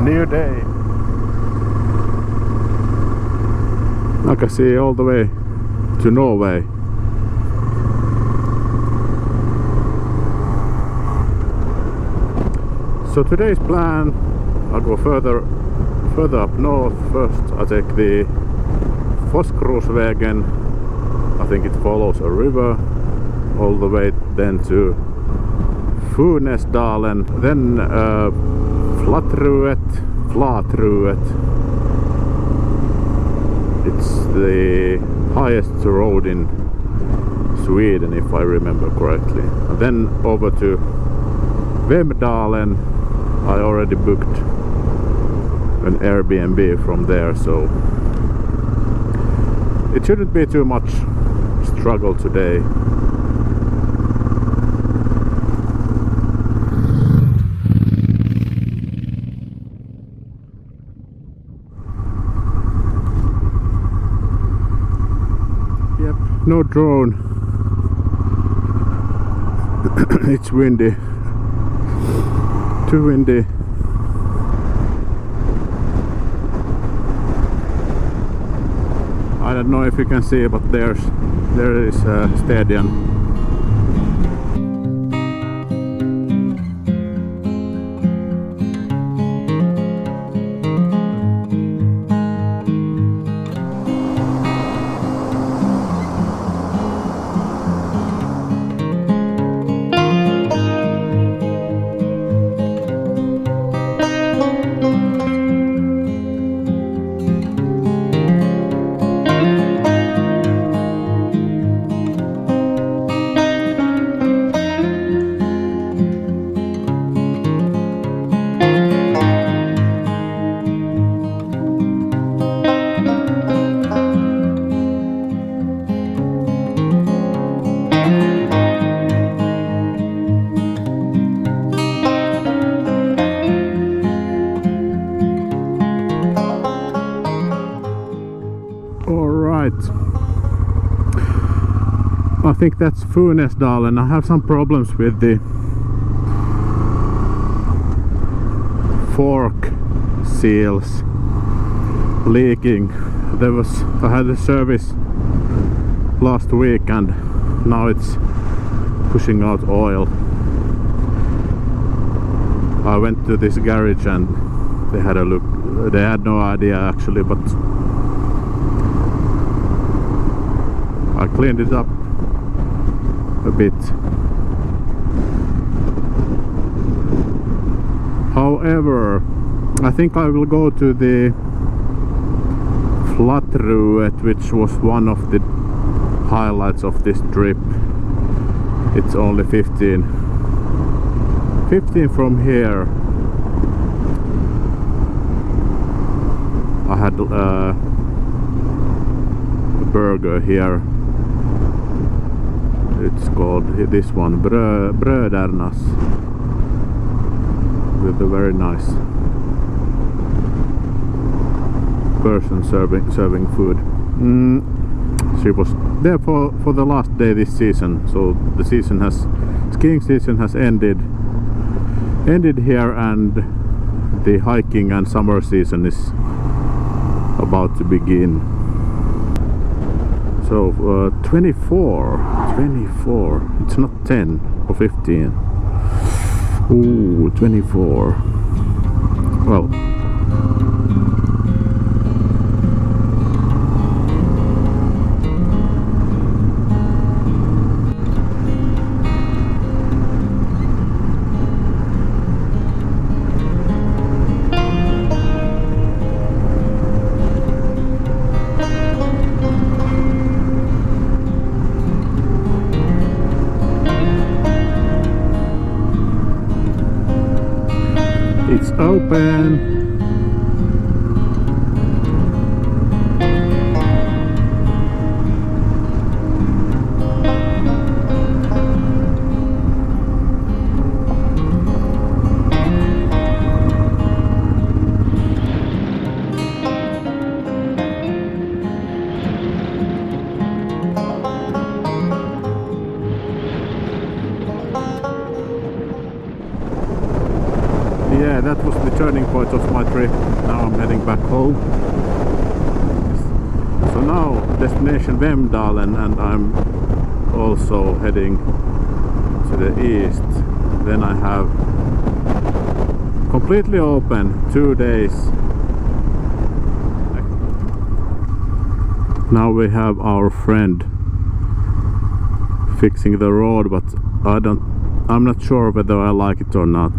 new day. I can see all the way to Norway. So today's plan, I'll go further up north. First I take the Foskrosvägen. I think it follows a river all the way then to Idre-Funäsdalen, then Flatruet. It's the highest road in Sweden, if I remember correctly. And then over to Vemdalen. I already booked an Airbnb from there, so it shouldn't be too much struggle today. Yep, no drone. It's windy. Too windy. I don't know if you can see, but there is a stadium. I think that's Funäsdalen. I have some problems with the fork seals leaking. I had a service last week and now it's pushing out oil. I went to this garage and they had a look. They had no idea actually, but I cleaned it up a bit. However, I think I will go to the Flatruet, which was one of the highlights of this trip. It's only 15 from here. I had a burger here. It's called this one Brödernas, with a very nice person serving food. She was there for the last day this season, so the skiing season has ended here, and the hiking and summer season is about to begin. So 24, it's not 10 or 15. Ooh, 24. Well, it's open. yeah, that was the turning point of my trip. Now I'm heading back home. So now destination Vemdalen, and I'm also heading to the east. Then I have completely open 2 days. Now we have our friend fixing the road, but I'm not sure whether I like it or not.